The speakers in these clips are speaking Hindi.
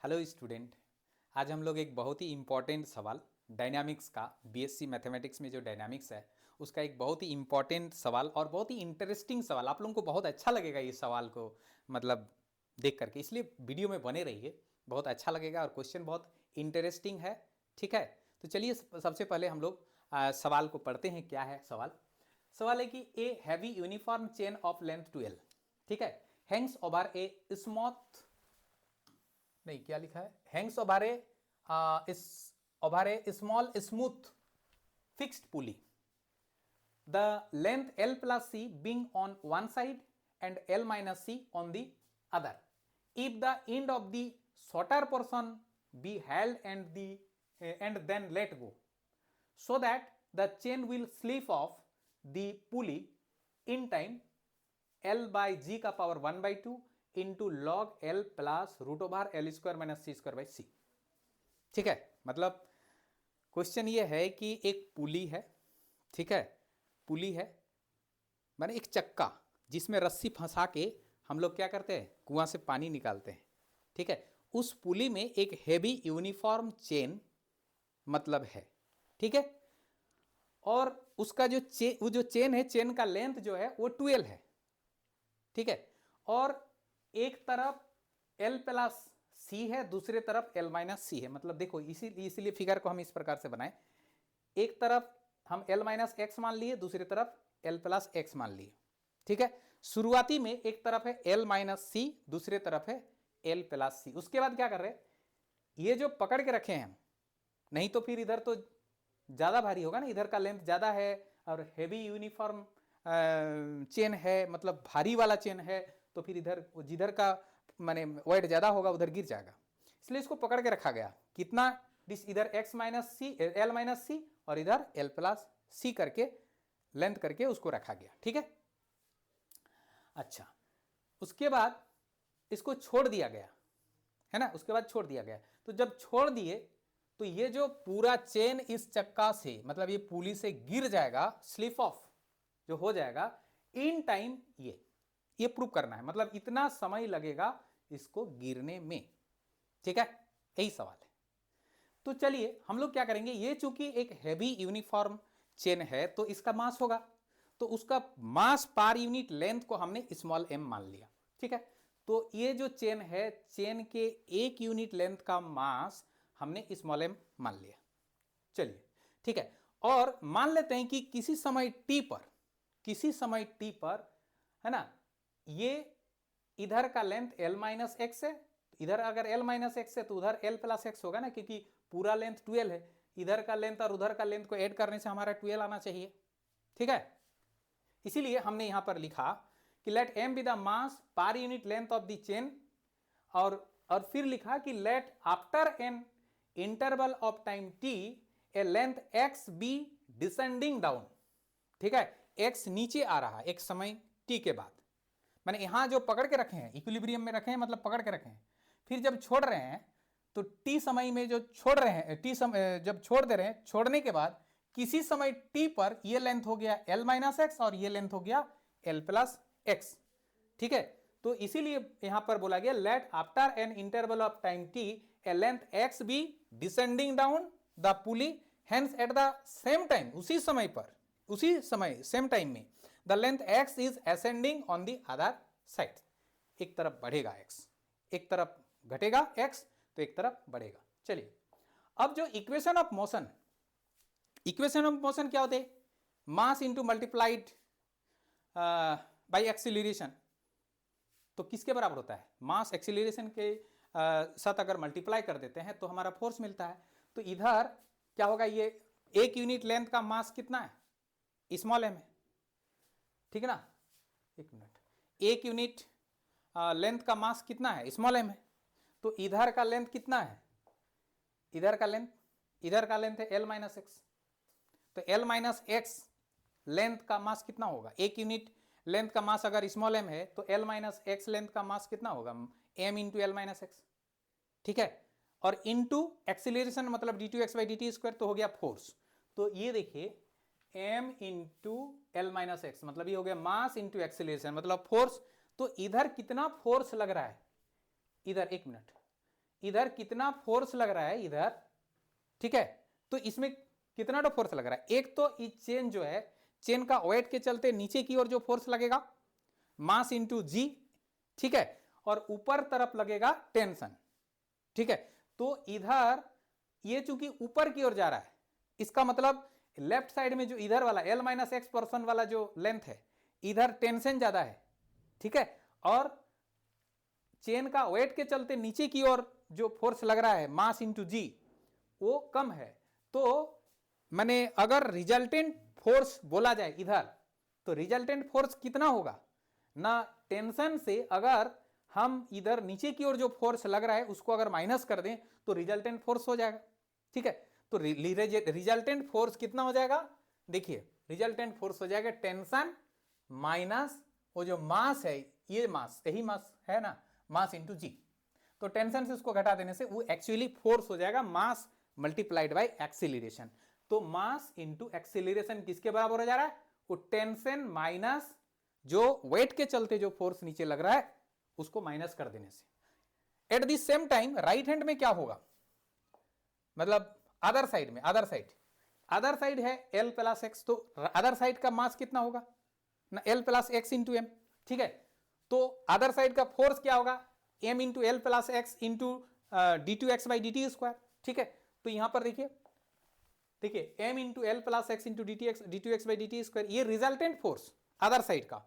Hello student. आज हम लोग एक बहुत ही इम्पॉर्टेंट सवाल डायनामिक्स का, बीएससी मैथमेटिक्स में जो डायनामिक्स है उसका एक बहुत ही इम्पॉर्टेंट सवाल और बहुत ही इंटरेस्टिंग सवाल, आप लोगों को बहुत अच्छा लगेगा ये सवाल को मतलब देख करके, इसलिए वीडियो में बने रहिए, बहुत अच्छा लगेगा और क्वेश्चन बहुत इंटरेस्टिंग है। ठीक है, तो चलिए सबसे पहले हम लोग सवाल को पढ़ते हैं। क्या है सवाल? सवाल है कि a heavy uniform chain of length 12, ठीक है, हैंग्स ओवर ए स्मॉथ, नहीं क्या लिखा है, Hanks over A small smooth fixed pulley, the length L plus C being on one side and L minus C on the other. If the end of the shorter portion be held and then let go, so that the chain will slip off the pulley in time L by G का power 1/2 into log L plus root over L square minus C square by C। ठीक है, मतलब क्वेश्चन ये है कि एक पुली है, ठीक है, पुली है माने एक चक्का जिसमें रस्सी फंसा के हम लोग क्या करते हैं, कुआं से पानी निकालते हैं। ठीक है, उस पुली में एक हेवी यूनिफॉर्म चेन मतलब है। ठीक है, और उसका वो जो चेन है, चेन का लेंथ जो है वो 12 है। ठीक है, और एक तरफ L प्लस सी है, दूसरे तरफ L माइनस सी है। मतलब देखो इसीलिए फिगर को हम इस प्रकार से बनाए, एक तरफ हम L माइनस एक्स मान लिए, दूसरी तरफ L प्लस एक्स मान लिए। ठीक है, शुरुआती में एक तरफ है L माइनस सी, दूसरे तरफ है L प्लस सी। उसके बाद क्या कर रहे हैं, ये जो पकड़ के रखे हैं हम, नहीं तो फिर इधर तो ज्यादा भारी होगा ना, इधर का लेंथ ज्यादा है और हेवी यूनिफॉर्म चेन है, मतलब भारी वाला चेन है, तो फिर इधर जिधर का माने वेट ज्यादा होगा उधर गिर जाएगा, इसलिए इसको पकड़ के रखा गया। कितना इधर x माइनस सी, एल माइनस सी और इधर L प्लस सी करके लेंथ करके उसको रखा गया। ठीक है, अच्छा, उसके बाद इसको छोड़ दिया गया है ना, उसके बाद छोड़ दिया गया। तो जब छोड़ दिए तो ये जो पूरा चेन इस चक्का से मतलब ये पुली से गिर जाएगा, स्लिप ऑफ जो हो जाएगा इन टाइम, ये प्रूव करना है, मतलब इतना समय लगेगा इसको गिरने में। ठीक है, यही सवाल है। तो चलिए हम लोग क्या करेंगे, ये चूंकि एक हैवी यूनिफॉर्म चेन है तो इसका मास होगा, तो उसका मास पर यूनिट लेंथ को हमने स्मॉल m मान लिया। ठीक है, तो ये जो चेन है, चेन के एक यूनिट लेंथ का मास हमने स्मॉल m मान लिया। चलिए ठीक है, और मान लेते हैं कि किसी समय t पर है ना, ये इधर का लेंथ L माइनस एक्स है, इधर अगर L माइनस एक्स है तो उधर L प्लस एक्स होगा ना, क्योंकि पूरा लेंथ 12 है, इधर का लेंथ और उधर का लेंथ को ऐड करने से हमारा 12 आना चाहिए। ठीक है, इसीलिए हमने यहां पर लिखा कि let m be the mass per unit length of the chain, और फिर लिखा कि let after an interval of time t a length x be descending down. ठीक है, x नीचे आ रहा है एक समय t के बाद, मैंने यहां जो पकड़ के रखे हैं इक्विलिब्रियम में रखे हैं, मतलब पकड़ के रखे हैं, फिर जब छोड़ रहे हैं तो t समय में जो छोड़ रहे हैं, जब छोड़ दे रहे हैं, छोड़ने के बाद किसी समय t पर ये लेंथ हो गया L माइनस एक्स और ये लेंथ हो गया L प्लस एक्स। ठीक है, तो इसीलिए यहां पर बोला गया let after an interval of time t a length x be descending down the pulley, hence at the same time, उसी समय सेम टाइम में the length x is ascending on the other side. एक तरफ बढ़ेगा x, एक तरफ घटेगा x, तो एक तरफ बढ़ेगा। चलिए अब जो इक्वेशन ऑफ मोशन क्या होते हैं, mass into multiplied by acceleration, तो किसके बराबर होता है, मास एक्सिलरेशन के साथ अगर मल्टीप्लाई कर देते हैं तो हमारा फोर्स मिलता है। तो इधर क्या होगा, ये एक यूनिट लेंथ का मास कितना है, स्मॉल m है। ठीक है ना, एक मिनट, एक यूनिट लेंथ का मास कितना है, स्मॉल m है। तो इधर का लेंथ कितना है, इधर का लेंथ है L माइनस एक्स, तो L माइनस एक्स लेंथ का मास कितना होगा, एक यूनिट लेंथ का मास अगर स्मॉल m है तो L माइनस एक्स लेंथ का मास कितना होगा, m into L minus x. ठीक है, और इंटू एक्सिलरेशन मतलब d2x बाई dt स्क्वायर, तो हो गया फोर्स। तो ये देखिए m into L minus x, मतलब ये हो गया मास इंटू एक्सिलरेशन मतलब फोर्स। तो इधर कितना फोर्स लग रहा है, इधर एक मिनट, इधर कितना फोर्स लग रहा है इधर, ठीक है, तो इसमें कितना तो फोर्स लग रहा है। एक तो इस चेन जो है, चेन का वेट के चलते नीचे की ओर जो फोर्स लगेगा मास इंटू जी, ठीक है, और ऊपर तरफ लगेगा टेंशन, ठीक है। तो इधर ये चूंकि ऊपर की ओर जा रहा है, इसका मतलब लेफ्ट साइड में जो इधर वाला L माइनस एक्स पोर्शन वाला जो लेंथ है, इधर टेंशन ज्यादा है, ठीक है, और चेन का वेट के चलते नीचे की ओर जो फोर्स लग रहा है मास इंटू जी वो कम है। तो मैंने अगर रिजल्टेंट फोर्स बोला जाए इधर, तो रिजल्टेंट फोर्स कितना होगा ना, टेंशन से अगर हम इधर नीचे की ओर जो फोर्स लग रहा है उसको अगर माइनस कर दें तो रिजल्टेंट फोर्स हो जाएगा, ठीक है। तो रिजल्टेंट फोर्स कितना हो जाएगा, देखिए रिजल्टेंट फोर्स हो जाएगा टेंशन माइनस वो जो मास है, ये मास, यही मास है ना, मास इंटू जी। तो टेंशन से उसको घटा देने से वो एक्चुअली फोर्स हो जाएगा मास मल्टीप्लाइड बाय एक्सीलरेशन। तो मास इंटू एक्सीलरेशन किसके बराबर हो जा रहा है, वो टेंशन माइनस जो वेट के चलते जो फोर्स नीचे लग रहा है उसको माइनस कर देने से। At the same time right hand में क्या होगा, मतलब अदर साइड में, अदर साइड है L प्लस एक्स, तो अदर साइड का मास कितना होगा ना, L plus x into m, ठीक है। तो अदर साइड का फोर्स क्या होगा, m into l plus x into d two x by d t square, ठीक है। तो यहां पर देखिए m into l plus x into d two x by d t square, ये रिजल्टेंट फोर्स अदर साइड का।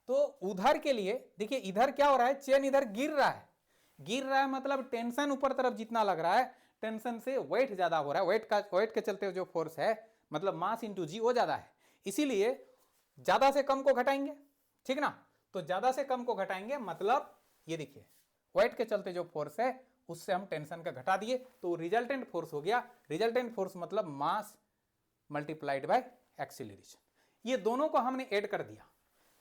तो उधर के लिए देखिए इधर क्या हो रहा है, चेन इधर गिर रहा है, मतलब टेंशन ऊपर तरफ जितना लग रहा है, टेंशन से वेट ज्यादा हो रहा है, वेट के चलते जो फोर्स है मतलब मास इंटू जी वो ज्यादा है, इसीलिए ज्यादा से कम को घटाएंगे, ठीक ना। तो ज्यादा से कम को घटाएंगे मतलब ये देखिए वेट के चलते जो फोर्स है उससे हम टेंशन का घटा दिए तो रिजल्टेंट फोर्स हो गया। रिजल्टेंट फोर्स मतलब मास मल्टीप्लाइड बाय एक्सीलरेशन। ये दोनों को हमने ऐड कर दिया,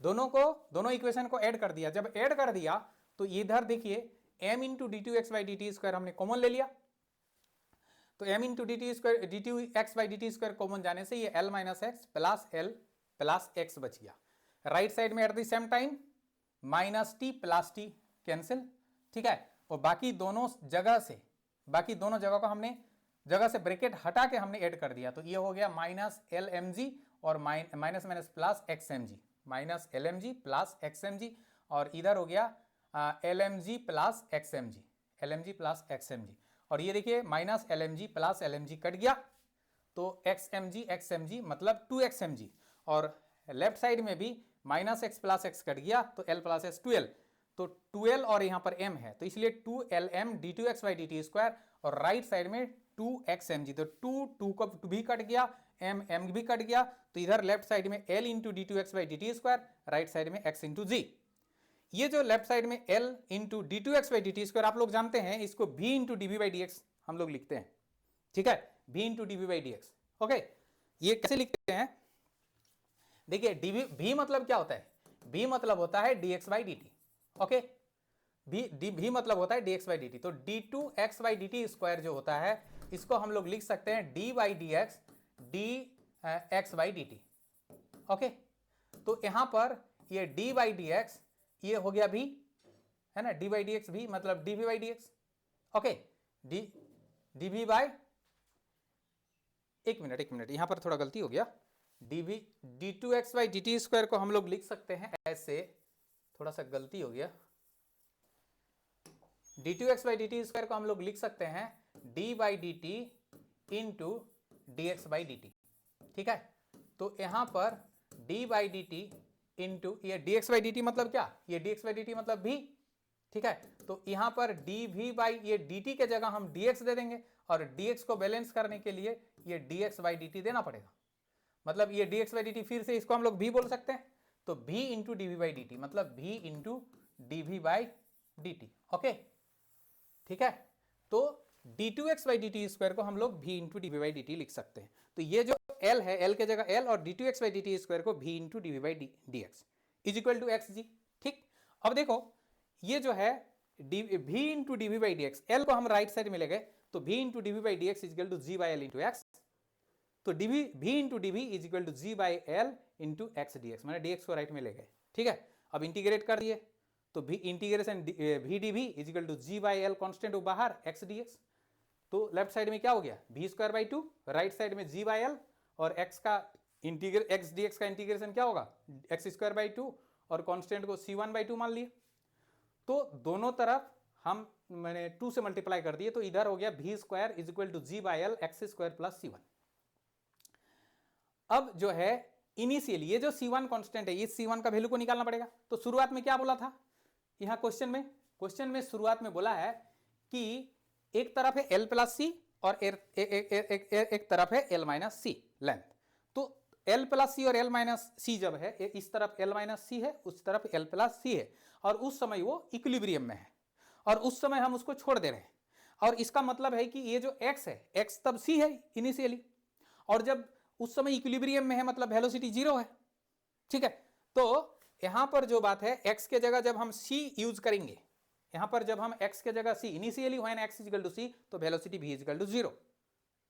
दोनों इक्वेशन को ऐड कर दिया। जब ऐड कर दिया तो इधर देखिए m into d two x by d t square हमने कॉमन ले लिया, तो m into d two x by d t square common जाने से ये l minus x plus l plus x बच गया। राइट साइड में at the same time minus t plus t cancel, ठीक है। और बाकी दोनों जगह को हमने जगह से ब्रैकेट हटा के हमने ऐड कर दिया, तो ये हो गया माइनस एल एम जी और minus minus plus x m g, minus l m g plus x m g, और इधर हो गया l m g plus x m g, l m g plus x m g, और ये देखिए minus l m g plus l m g cut गया, तो एक्स एम जी मतलब 2xmg, और लेफ्ट साइड में भी minus x plus x cut गया तो एल प्लस एक्स 2l, तो 2l और यहाँ पर m है तो इसलिए 2lm d two x by d t square, और राइट साइड में 2xmg, तो 2 का भी कट गया, m भी कट गया, तो इधर लेफ्ट साइड में l into d two x by d t square, right side में x इंटू जी। ये जो लेफ्ट साइड में l into d two x by d t square आप लोग जानते हैं, इसको v into d v by d x हम लोग लिखते हैं, ठीक है, v into d v by d x. Okay, ये कैसे लिखते हैं, देखिए v मतलब क्या होता है, v मतलब होता है dx by d t, okay, v मतलब होता है dx बाई डी टी, तो d two x by d t square जो होता है इसको हम लोग लिख सकते हैं d by d x d x by d t, okay. तो यहां पर ये d बाई डी एक्स ये हो गया v, है ना, d by d x v मतलब dv by d x, okay, dv by, एक मिनट यहां पर थोड़ा गलती हो गया, dv d two x by d t square को हम लोग लिख सकते हैं ऐसे, थोड़ा सा गलती हो गया, d two x by d t square को हम लोग लिख सकते हैं d by d t into d x by d t, ठीक है। तो यहां पर d by d t into ये dx बाई डी टी मतलब क्या, ये dx बाई डी टी मतलब v, ठीक है। तो यहां पर dv बाई ये dt के जगह हम dx दे देंगे, और dx को बैलेंस करने के लिए ये dx बाई डी टी देना पड़ेगा, मतलब ये dx बाई डी टी फिर से इसको हम लोग v बोल सकते हैं, तो v into dv by d t मतलब v into dv by d t, okay, ठीक है। तो d two x by d t square को हम लोग v into dv by d t लिख सकते हैं, तो ये जो l है, l के जगह l, और d two x by d t square को v into dv by d x is equal to x g, ठीक। अब देखो ये जो है v into dv by d x, l को हम राइट साइड में ले गए तो v into dv by d x is equal to g by l into x, तो v into dv is equal to g by l into x d x, मैंने dx को राइट में ले गए, ठीक है। अब इंटीग्रेट कर दिए तो भी integration v d v is equal to g by l constant बाहर एक्स डी एक्स, तो लेफ्ट साइड में क्या हो गया v square by two, right side में जी बाई एल, और एक्स का एक्स डी एक्स का इंटीग्रेशन क्या होगा एक्स स्क्वायर बाई टू, और कॉन्स्टेंट को सी वन बाई टू मान लिए। तो दोनों तरफ हम मैंने 2 से मल्टीप्लाई कर दिए, तो इधर हो गया v square is equal to g by l x square plus c one. अब जो है इनिशियली ये जो C1 कांस्टेंट है, इस C1 का वैल्यू को निकालना पड़ेगा। तो शुरुआत में क्या बोला था यहां क्वेश्चन में शुरुआत में बोला है कि एक तरफ है L प्लस सी और एक तरफ है L माइनस सी लेंथ। तो L प्लस सी और L माइनस सी जब है, इस तरफ L माइनस सी है, उस तरफ L प्लस सी है, और उस समय वो इक्विलिब्रियम में है, और उस समय हम उसको छोड़ दे रहे हैं। और इसका मतलब है कि ये जो x है, x तब c है इनिशियली, और जब उस समय इक्विलिब्रियम में है मतलब वेलोसिटी जीरो है। ठीक है, तो यहां पर जो बात है x के जगह जब हम c यूज करेंगे, यहां पर जब हम x के जगह c initially when x is equal to c, तो velocity v is equal to zero.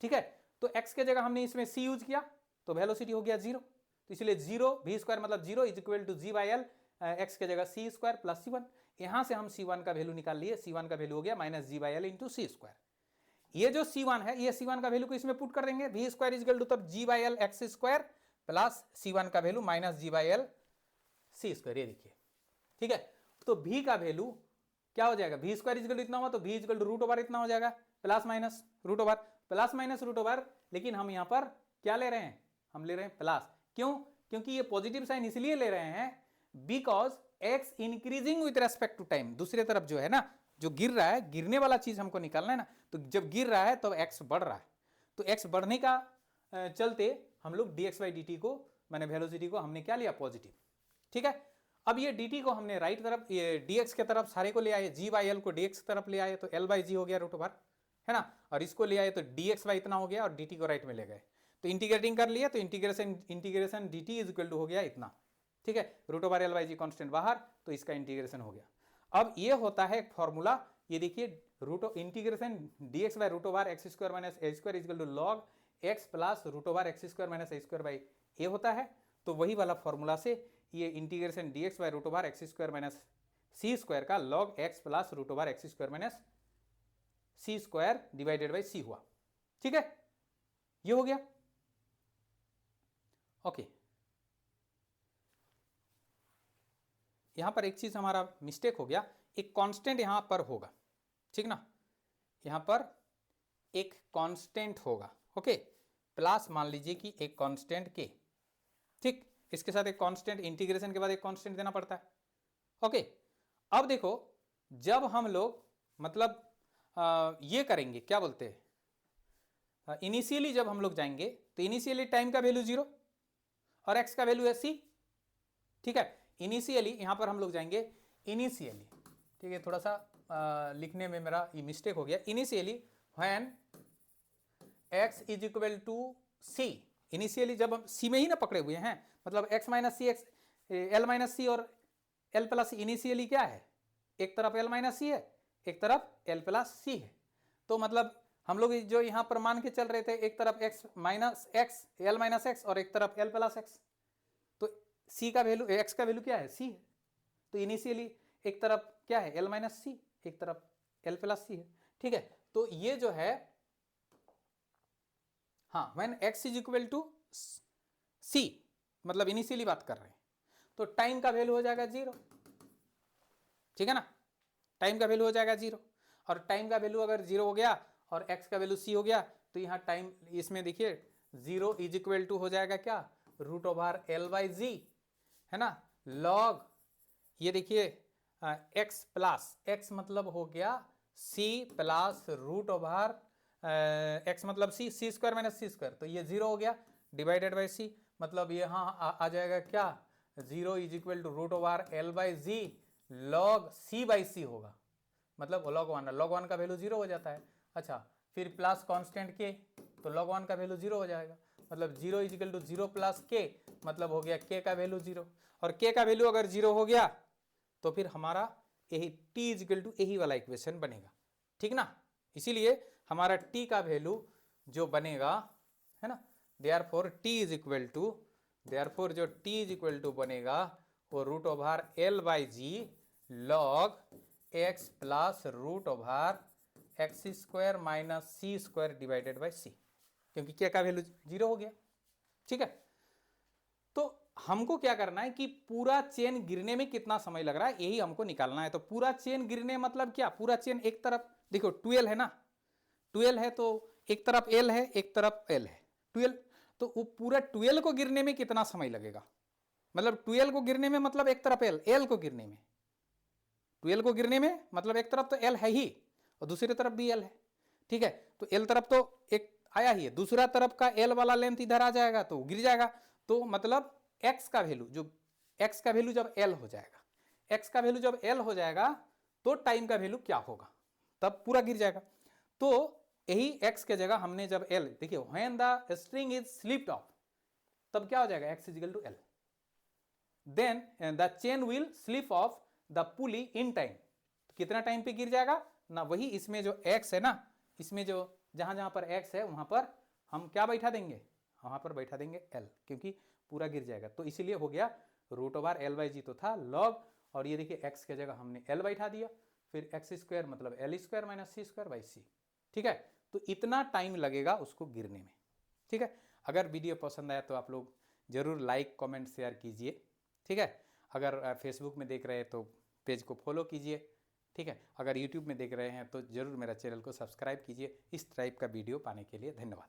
ठीक है, तो x के जगह हमने इसमें c यूज किया तो वेलोसिटी हो गया जीरो, तो इसलिए जीरो v स्क्वायर मतलब zero is equal to g by l, x के जगह c square plus c one. यहां से हम C1 का वैल्यू निकाल लिए, C1 का वैल्यू हो गया minus g by l into c square. ये जो C1 है, ये C1 का वैल्यू को इसमें पुट कर देंगे, v square is equal to तब g by l x square plus C1 का value minus g by l c square. ये देखिए, ठीक है, तो v का वैल्यू क्या हो जाएगा, v square is equal to इतना हुआ तो v is equal to root over इतना हो जाएगा, plus minus root over, plus minus root over. लेकिन हम यहां पर क्या ले रहे हैं, हम ले रहे हैं प्लस। क्यों, क्योंकि ये पॉजिटिव साइन इसलिए ले रहे हैं because x increasing with respect to time. दूसरे तरफ जो है ना, जो गिर रहा है, गिरने वाला चीज हमको निकालना है ना, तो जब गिर रहा है तो x बढ़ रहा है, तो x बढ़ने का चलते हम लोग dx बाई dt को, मैंने वेलोसिटी को हमने क्या लिया पॉजिटिव। ठीक है, अब ये dt को हमने राइट तरफ, ये dx के तरफ सारे को ले आए, g बाई एल को dx की तरफ ले आए तो l बाई जी हो गया रूट ओवर, है ना, और इसको ले आए तो dx बाई इतना हो गया, और dt को राइट में ले गए तो इंटीग्रेटिंग कर लिया, तो integration dt is equal to हो गया इतना। ठीक है, root over l by g constant बाहर, तो इसका इंटीग्रेशन हो गया। अब ये होता है एक फॉर्मूला, ये देखिए root integration dx by root over x square minus a square equal to log x plus root over x square minus a square by a होता है। तो वही वाला फॉर्मूला से ये integration dx by root over x square minus c square का log x plus root over x square minus c square divided by c हुआ। ठीक है, ये हो गया। ओके, यहां पर एक चीज हमारा मिस्टेक हो गया, एक कांस्टेंट यहां पर होगा, ठीक ना, यहां पर एक कांस्टेंट होगा। ओके, प्लस मान लीजिए कि एक कांस्टेंट के, ठीक, इसके साथ एक कांस्टेंट, इंटीग्रेशन के बाद एक कांस्टेंट देना पड़ता है। ओके, अब देखो जब हम लोग मतलब ये करेंगे, क्या बोलते हैं, इनिशियली जब हम लोग जाएंगे तो इनिशियली टाइम का वैल्यू जीरो और एक्स का वैल्यू है सी। ठीक है, इनिशियली यहां पर हम लोग जाएंगे इनिशियली, ठीक है, थोड़ा सा लिखने में मेरा ये मिस्टेक हो गया। Initially when x is equal to c, initially जब हम सी में ही ना पकड़े हुए हैं, मतलब x माइनस सी, एक्स एल माइनस सी और एल प्लस सी, इनिशियली क्या है, एक तरफ एल माइनस सी है, एक तरफ एल प्लस सी है। तो मतलब हम लोग जो यहां पर मान के चल रहे थे, एक तरफ x minus x L minus x और एक तरफ एल प्लस एक्स, तो c का वैल्यू, x का वैल्यू क्या है c है, तो इनिशियली एक तरफ क्या है l माइनस सी, एक तरफ l प्लस सी है। ठीक है, तो ये जो है, हाँ, when x is equal to c, मतलब इनिशियली बात कर रहे हैं, तो टाइम का वैल्यू हो जाएगा जीरो। ठीक है ना, टाइम का वैल्यू हो जाएगा जीरो, और टाइम का वैल्यू अगर जीरो हो गया और x का वैल्यू c हो गया, तो यहाँ टाइम, इसमें देखिए जीरो इज इक्वल टू हो जाएगा क्या, रूट ओवर एल बाई जी, है ना, लॉग, ये देखिए x प्लस x मतलब हो गया c plus root over x मतलब c, c square minus c square, तो ये जीरो हो गया, डिवाइडेड बाई c, मतलब यहाँ आ जाएगा क्या, zero is equal to root over l by g log c by c होगा, मतलब लॉग वन का वैल्यू जीरो हो जाता है। अच्छा, फिर प्लस कांस्टेंट के, तो लॉग वन का वैल्यू जीरो हो जाएगा, मतलब zero is equal to zero plus k, मतलब हो गया k का वैल्यू जीरो, और k का वैल्यू अगर जीरो हो गया तो फिर हमारा यही t इज इक्वल टू यही वाला इक्वेशन बनेगा। ठीक ना, इसीलिए हमारा t का वैल्यू जो बनेगा, है ना, therefore t is equal to, therefore जो t इज इक्वल टू बनेगा वो root over l by g log x plus root over x square minus c square divided by c, क्योंकि के का वैल्यू 0 हो गया। ठीक है, तो हमको क्या करना है कि पूरा चेन गिरने में कितना समय लग रहा है यही हमको निकालना है। तो पूरा चेन गिरने मतलब क्या, पूरा चेन एक तरफ देखो 12 है ना, 12 है तो एक तरफ एल है एक तरफ एल है 12, तो वो पूरा 12 को गिरने में कितना समय लगेगा, मतलब 12 को गिरने में मतलब एक तरफ एल, एल को गिरने में, 12 को गिरने में मतलब एक तरफ तो एल है ही और दूसरी तरफ भी एल है। ठीक है, तो एल तरफ तो एक आया ही है, दूसरा तरफ का एल वाला लेंथ इधर आ जाएगा तो गिर जाएगा। तो मतलब एक्स का वैल्यू जो एक्स का वैल्यू जब एल हो जाएगा, एक्स का वैल्यू जब एल हो जाएगा तो टाइम का वैल्यू क्या होगा, तब पूरा गिर जाएगा। तो यही एक्स के जगह हमने जब एल, देखिए when the string is slipped off, तब क्या हो जाएगा x is equal to l, then the chain will slip off the pulley in time, कितना टाइम पे गिर जाएगा ना, वही इसमें जो x है ना, इसमें जो जहां जहां पर x है वहां पर हम क्या बैठा देंगे, वहां पर बैठा देंगे l, क्योंकि पूरा गिर जाएगा। तो इसीलिए हो गया रूट ओवर एल बाई जी तो था लॉग, और ये देखिए x के जगह हमने l बैठा दिया, फिर एक्स स्क्वायर मतलब l square minus c square by c. ठीक है, तो इतना टाइम लगेगा उसको गिरने में। ठीक है, अगर वीडियो पसंद आया तो आप लोग जरूर लाइक कमेंट शेयर कीजिए। ठीक है, अगर फेसबुक में देख रहे हैं तो पेज को फॉलो कीजिए। ठीक है, अगर यूट्यूब में देख रहे हैं तो ज़रूर मेरा चैनल को सब्सक्राइब कीजिए इस टाइप का वीडियो पाने के लिए। धन्यवाद।